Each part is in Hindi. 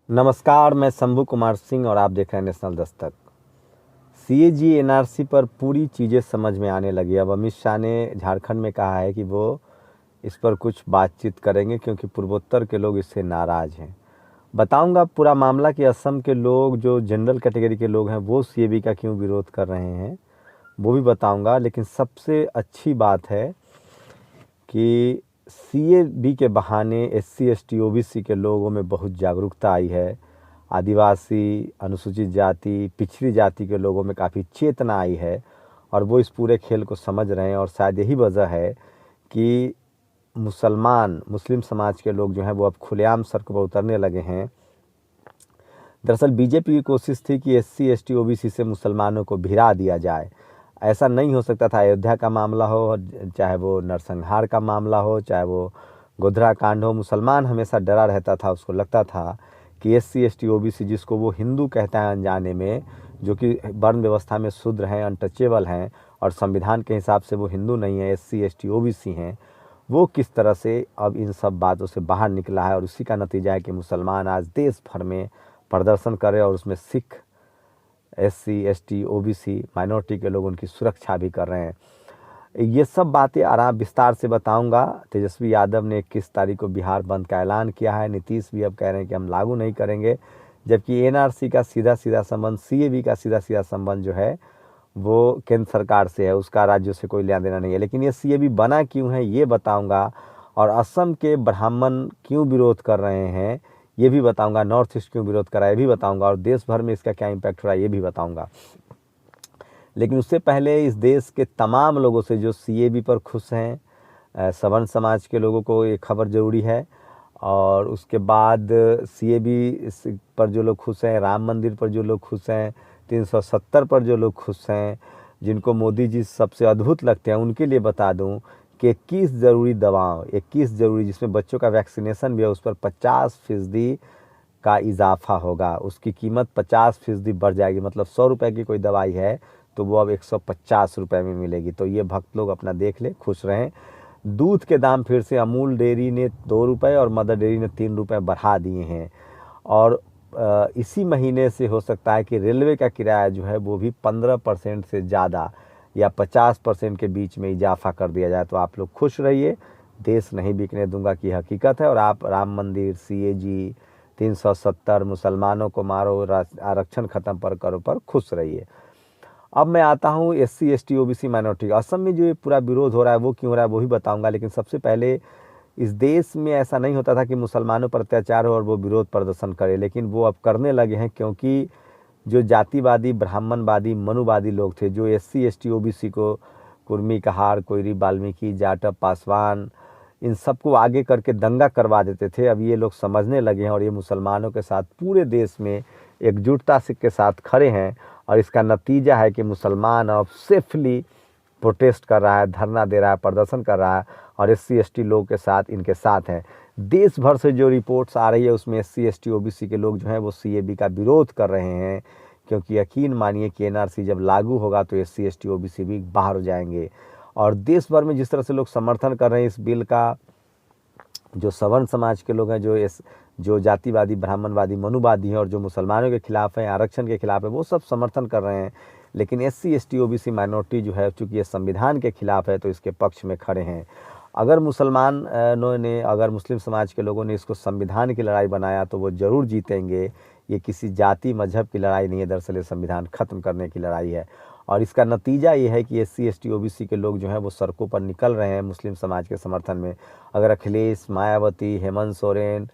नमस्कार, मैं शंभू कुमार सिंह और आप देख रहे हैं नेशनल दस्तक। सीएजी एनआरसी पर पूरी चीज़ें समझ में आने लगी। अब अमित शाह ने झारखंड में कहा है कि वो इस पर कुछ बातचीत करेंगे क्योंकि पूर्वोत्तर के लोग इससे नाराज़ हैं। बताऊंगा पूरा मामला कि असम के लोग जो जनरल कैटेगरी के लोग हैं वो सीएबी का क्यों विरोध कर रहे हैं, वो भी बताऊंगा। लेकिन सबसे अच्छी बात है कि सीएबी के बहाने एससी एसटी ओबीसी के लोगों में बहुत जागरूकता आई है। आदिवासी, अनुसूचित जाति, पिछड़ी जाति के लोगों में काफ़ी चेतना आई है और वो इस पूरे खेल को समझ रहे हैं। और शायद यही वजह है कि मुस्लिम समाज के लोग जो हैं वो अब खुलेआम सड़कों पर उतरने लगे हैं। दरअसल बीजेपी की कोशिश थी कि एससी एसटी ओबीसी से मुसलमानों को भिड़ा दिया जाए। ऐसा नहीं हो सकता था। अयोध्या का मामला हो, चाहे वो नरसंहार का मामला हो, चाहे वो गोधरा कांड हो, मुसलमान हमेशा डरा रहता था। उसको लगता था कि एससी एसटी ओबीसी, जिसको वो हिंदू कहता है अनजाने में, जो कि वर्ण व्यवस्था में शूद्र हैं, अनटचेबल हैं और संविधान के हिसाब से वो हिंदू नहीं है, एससी एसटी ओबीसी हैं, वो किस तरह से अब इन सब बातों से बाहर निकला है। और उसी का नतीजा है कि मुसलमान आज देश भर में प्रदर्शन कर रहे हैं और उसमें Sikh, SC ST OBC minority के लोग उनकी सुरक्षा भी कर रहे हैं। ये सब बातें आराम विस्तार से बताऊंगा। तेजस्वी यादव ने 21 तारीख को बिहार बंद का ऐलान किया है। नीतीश भी अब कह रहे हैं कि हम लागू नहीं करेंगे, जबकि एनआरसी का सीधा सीधा संबंध, सीएबी का सीधा सीधा संबंध जो है वो केंद्र सरकार से है, उसका राज्यों से कोई लेना देना नहीं है। लेकिन ये सीएबी बना क्यों है ये बताऊंगा, और असम के ब्राह्मण क्यों विरोध कर रहे हैं ये भी बताऊंगा, नॉर्थ ईस्ट क्यों विरोध कर रहा है ये भी बताऊंगा, और देश भर में इसका क्या इम्पैक्ट हो रहा है ये भी बताऊंगा। लेकिन उससे पहले इस देश के तमाम लोगों से जो सीएबी पर खुश हैं, सवर्ण समाज के लोगों को ये खबर ज़रूरी है। और उसके बाद सीएबी पर जो लोग खुश हैं, राम मंदिर पर जो लोग खुश हैं, 370 पर जो लोग खुश हैं, जिनको मोदी जी सबसे अद्भुत लगते हैं, उनके लिए बता दूं कि 21 ज़रूरी दवाओं, 21 ज़रूरी, जिसमें बच्चों का वैक्सीनेशन भी है, उस पर 50% का इजाफा होगा। उसकी कीमत 50% बढ़ जाएगी। मतलब 100 रुपये की कोई दवाई है तो वो अब 150 रुपये में मिलेगी। तो ये भक्त लोग अपना देख ले, खुश रहें। दूध के दाम फिर से अमूल डेयरी ने 2 रुपये और मदर डेयरी ने 3 रुपये बढ़ा दिए हैं। और इसी महीने से हो सकता है कि रेलवे का किराया जो है वो भी 15% से ज़्यादा या 50% के बीच में इजाफा कर दिया जाए। तो आप लोग खुश रहिए, देश नहीं बिकने दूंगा की हकीकत है। और आप राम मंदिर, सीएजी, 370, मुसलमानों को मारो, आरक्षण खत्म करो पर खुश रहिए। अब मैं आता हूँ SC ST OBC minority. Assam में जो ये पूरा विरोध हो रहा है वो क्यों हो रहा है वो भी बताऊंगा। लेकिन सबसे पहले, इस देश में ऐसा नहीं होता था कि मुसलमानों पर अत्याचार हो और वो विरोध प्रदर्शन करे, लेकिन वो अब करने लगे हैं। क्योंकि जो जातिवादी, ब्राह्मणवादी, मनुवादी लोग थे, जो एससी एसटी ओबीसी को, कुर्मी, कहार, कोइरी, वाल्मीकि, जाटव, पासवान, इन सबको आगे करके दंगा करवा देते थे, अब ये लोग समझने लगे हैं और ये मुसलमानों के साथ पूरे देश में एकजुटता से के साथ खड़े हैं। और इसका नतीजा है कि मुसलमान अब सेफली प्रोटेस्ट कर रहा है, धरना दे रहा है, प्रदर्शन कर रहा है और एससी एसटी लोग के साथ इनके साथ हैं। देश भर से जो रिपोर्ट्स आ रही है उसमें एससी एसटी ओबीसी के लोग जो हैं वो सीएबी का विरोध कर रहे हैं। क्योंकि यकीन मानिए कि एनआरसी जब लागू होगा तो एससी एसटी ओबीसी भी बाहर हो जाएंगे। और देश भर में जिस तरह से लोग समर्थन कर रहे हैं इस बिल का, जो सवर्ण समाज के लोग हैं, जो जातिवादी, ब्राह्मणवादी, मनुवादी हैं और जो मुसलमानों के खिलाफ हैं, आरक्षण के खिलाफ है, वो सब समर्थन कर रहे हैं। लेकिन एससी एसटी ओबीसी माइनॉरिटी जो है, चूँकि ये संविधान के खिलाफ है तो इसके पक्ष में खड़े हैं। अगर अगर मुस्लिम समाज के लोगों ने इसको संविधान की लड़ाई बनाया तो वो ज़रूर जीतेंगे। ये किसी जाति मजहब की लड़ाई नहीं है, दरअसल ये संविधान ख़त्म करने की लड़ाई है। और इसका नतीजा ये है कि एससी एसटी ओबीसी के लोग जो हैं वो सड़कों पर निकल रहे हैं मुस्लिम समाज के समर्थन में। अगर अखिलेश, मायावती, हेमंत सोरेन,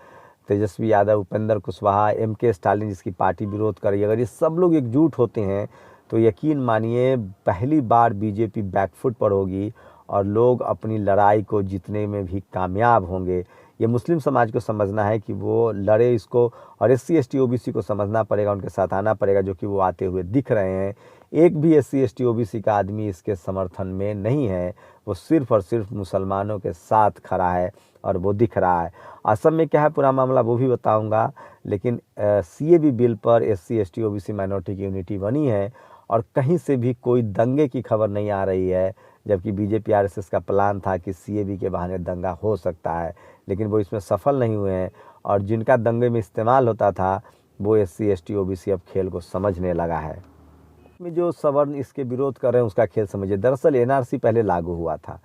तेजस्वी यादव, उपेंद्र कुशवाहा, एमके स्टालिन जिसकी पार्टी विरोध कर रही है, अगर ये सब लोग एकजुट होते हैं तो यकीन मानिए पहली बार बीजेपी बैकफुट पर होगी और लोग अपनी लड़ाई को जीतने में भी कामयाब होंगे। ये मुस्लिम समाज को समझना है कि वो लड़े इसको, और एससी एसटी ओबीसी को समझना पड़ेगा, उनके साथ आना पड़ेगा, जो कि वो आते हुए दिख रहे हैं। एक भी एससी एसटी ओबीसी का आदमी इसके समर्थन में नहीं है, वो सिर्फ और सिर्फ मुसलमानों के साथ खड़ा है और वो दिख रहा है। असम में क्या है पूरा मामला वो भी बताऊंगा। लेकिन सीएबी बिल पर एससी एसटी ओबीसी माइनॉरिटी की यूनिटी बनी है और कहीं से भी कोई दंगे की खबर नहीं आ रही है। जबकि बीजेपी आरएसएस का प्लान था कि सीएबी के बहाने दंगा हो सकता है, लेकिन वो इसमें सफल नहीं हुए हैं। और जिनका दंगे में इस्तेमाल होता था वो SC ST OBC अब खेल को समझने लगा है। में जो सवर्ण इसके विरोध कर रहे हैं उसका खेल समझिए। दरअसल NRC पहले लागू हुआ था।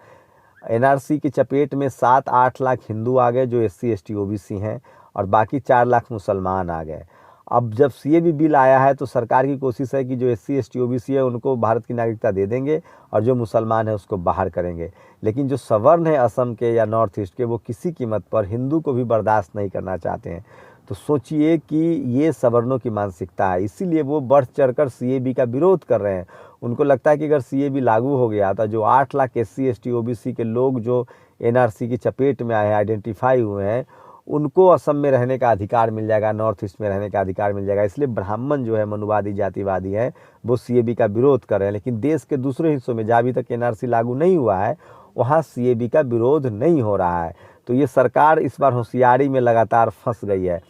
NRC की चपेट में 7-8 लाख हिंदू आ गए जो SC ST OBC हैं और बाकी 4 लाख मुसलमान आ गए। अब जब CAB बिल आया है तो सरकार की कोशिश है कि जो SC ST OBC है उनको भारत की नागरिकता दे देंगे और जो मुसलमान है उसको बाहर करेंगे। लेकिन जो सवर्ण है असम के या नॉर्थ ईस्ट के वो किसी कीमत पर हिंदू को भी बर्दाश्त नहीं करना चाहते हैं। तो सोचिए कि ये सवर्णों की मानसिकता है, इसीलिए वो बढ़ चढ़कर CAB का विरोध कर रहे हैं। उनको लगता है कि अगर CAB लागू हो गया तो जो 8 लाख SC ST OBC के लोग जो NRC की चपेट में आए हैं, आइडेंटिफाई हुए हैं, उनको असम में रहने का अधिकार मिल जाएगा, नॉर्थ ईस्ट में रहने का अधिकार मिल जाएगा। इसलिए ब्राह्मण जो है मनुवादी जातिवादी हैं वो CAB का विरोध कर रहे हैं। लेकिन देश के दूसरे हिस्सों में जहाँ अभी तक NRC लागू नहीं हुआ है वहाँ CAB का विरोध नहीं हो रहा है। तो ये सरकार इस बार होशियारी में लगातार फंस गई है।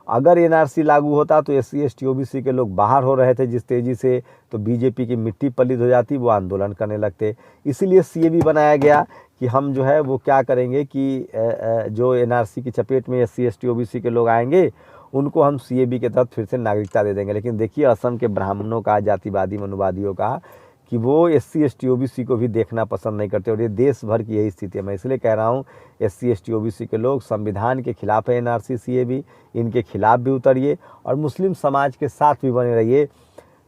अगर NRC लागू होता तो SC ST OBC के लोग बाहर हो रहे थे जिस तेज़ी से, तो BJP की मिट्टी पलीद हो जाती, वो आंदोलन करने लगते। इसीलिए CAB बनाया गया कि हम जो है वो क्या करेंगे कि जो NRC की चपेट में SC ST OBC के लोग आएंगे उनको हम CAB के तहत फिर से नागरिकता दे देंगे। लेकिन देखिए असम के ब्राह्मणों का, जातिवादी मनुवादियों का, कि वो SC ST OBC को भी देखना पसंद नहीं करते और ये देश भर की यही स्थिति है। मैं इसलिए कह रहा हूँ SC ST OBC के लोग संविधान के खिलाफ है NRC CAB, इनके खिलाफ भी उतरिए और मुस्लिम समाज के साथ भी बने रहिए।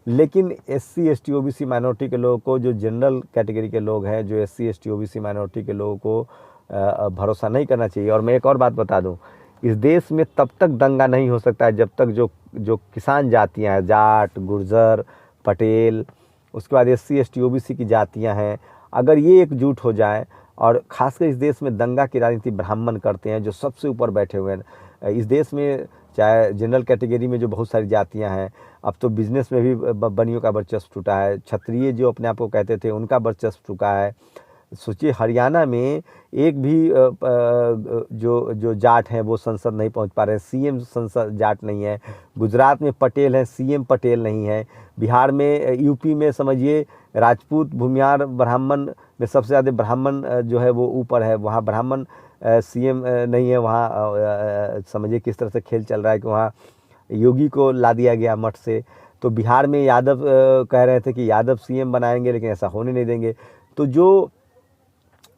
लेकिन SC ST OBC माइनॉरिटी के लोगों को, जो जनरल कैटेगरी के लोग हैं, जो SC ST OBC माइनॉरिटी के लोगों को भरोसा नहीं करना चाहिए। और मैं एक और बात बता दूं, इस देश में तब तक दंगा नहीं हो सकता है जब तक जो किसान जातियां हैं, जाट, गुर्जर, पटेल, उसके बाद SC ST OBC की जातियां हैं, अगर ये एकजुट हो जाए, और ख़ासकर इस देश में दंगा की राजनीति ब्राह्मण करते हैं जो सबसे ऊपर बैठे हुए हैं। इस देश में चाहे जनरल कैटेगरी में जो बहुत सारी जातियां हैं, अब तो बिजनेस में भी बनियों का वर्चस्व टूटा है, क्षत्रिय जो अपने आप को कहते थे उनका वर्चस्व टूटा है। सोचिए हरियाणा में एक भी जो जाट हैं वो संसद नहीं पहुंच पा रहे हैं, CM संसद जाट नहीं है। गुजरात में पटेल हैं, CM पटेल नहीं है। बिहार में, UP में समझिए राजपूत, भूमियार, ब्राह्मण में सबसे ज़्यादा ब्राह्मण जो है वो ऊपर है, वहाँ ब्राह्मण CM नहीं है। वहाँ समझिए किस तरह से खेल चल रहा है कि वहाँ योगी को ला दिया गया मठ से। तो बिहार में यादव कह रहे थे कि यादव CM बनाएंगे, लेकिन ऐसा होने नहीं देंगे। तो जो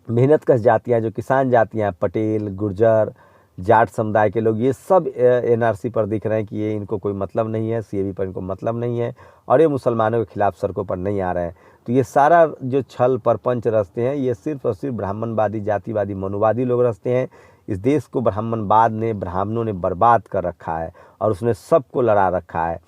मेहनतकश जातियाँ, जो किसान जातियाँ, पटेल, गुर्जर, जाट समुदाय के लोग, ये सब NRC पर दिख रहे हैं कि ये इनको कोई मतलब नहीं है, CAB पर इनको मतलब नहीं है और ये मुसलमानों के खिलाफ सड़कों पर नहीं आ रहे हैं। तो ये सारा जो छल परपंच रचते हैं ये सिर्फ और सिर्फ ब्राह्मणवादी, जातिवादी, मनुवादी लोग रचते हैं। इस देश को ब्राह्मणवाद ने, ब्राह्मणों ने बर्बाद कर रखा है और उसने सबको लड़ा रखा है।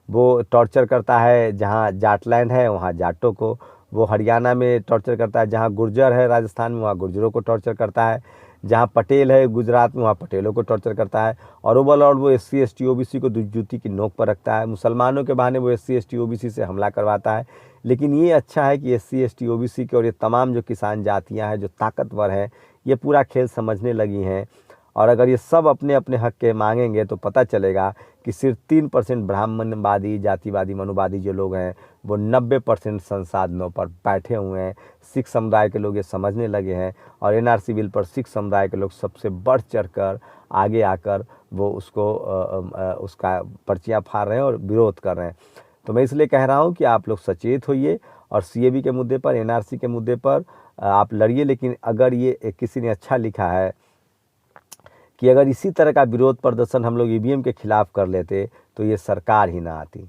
वो टॉर्चर करता है जहाँ जाटलैंड है वहाँ जाटों को, वो हरियाणा में टॉर्चर करता है, जहाँ गुर्जर है राजस्थान में वहाँ गुर्जरों को टॉर्चर करता है, जहाँ पटेल है गुजरात में वहाँ पटेलों को टॉर्चर करता है। और ओवरऑल वो SC ST OBC को जूती की नोक पर रखता है। मुसलमानों के बहाने वो SC ST OBC से हमला करवाता है। लेकिन ये अच्छा है कि SC ST OBC के और ये तमाम जो किसान जातियाँ हैं, जो ताकतवर हैं, ये पूरा खेल समझने लगी हैं। और अगर ये सब अपने अपने हक के मांगेंगे तो पता चलेगा कि सिर्फ 3% ब्राह्मणवादी, जातिवादी, मनुवादी जो लोग हैं वो 90% संसाधनों पर बैठे हुए हैं। सिख समुदाय के लोग ये समझने लगे हैं और NRC बिल पर सिख समुदाय के लोग सबसे बढ़ चढ़कर आगे आकर वो उसका पर्चियाँ फाड़ रहे हैं और विरोध कर रहे हैं। तो मैं इसलिए कह रहा हूँ कि आप लोग सचेत होइए और CAB के मुद्दे पर, NRC के मुद्दे पर आप लड़िए। लेकिन अगर ये किसी ने अच्छा लिखा है कि अगर इसी तरह का विरोध प्रदर्शन हम लोग EVM के खिलाफ कर लेते तो ये सरकार ही ना आती।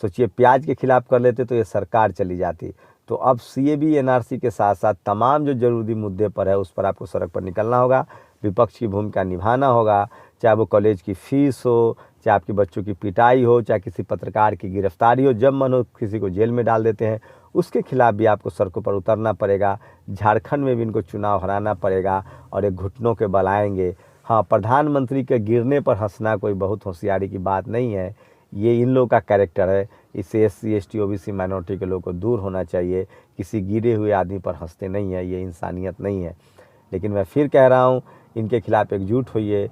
सोचिए प्याज के खिलाफ कर लेते तो ये सरकार चली जाती। तो अब CAB NRC के साथ साथ तमाम जो जरूरी मुद्दे पर है उस पर आपको सड़क पर निकलना होगा, विपक्ष की भूमिका निभाना होगा। चाहे वो कॉलेज की फीस हो, चाहे आपके बच्चों की पिटाई हो, चाहे किसी पत्रकार की गिरफ्तारी हो, जब मन हो किसी को जेल में डाल देते हैं, उसके खिलाफ भी आपको सड़कों पर उतरना पड़ेगा। झारखंड में भी इनको चुनाव हराना पड़ेगा और एक घुटनों के बल आएंगे। हाँ, प्रधानमंत्री के गिरने पर हंसना कोई बहुत होशियारी की बात नहीं है, ये इन लोगों का कैरेक्टर है। इससे SC ST OBC माइनॉरिटी के लोगों को दूर होना चाहिए। किसी गिरे हुए आदमी पर हंसते नहीं है, ये इंसानियत नहीं है। लेकिन मैं फिर कह रहा हूँ, इनके खिलाफ एकजुट होइए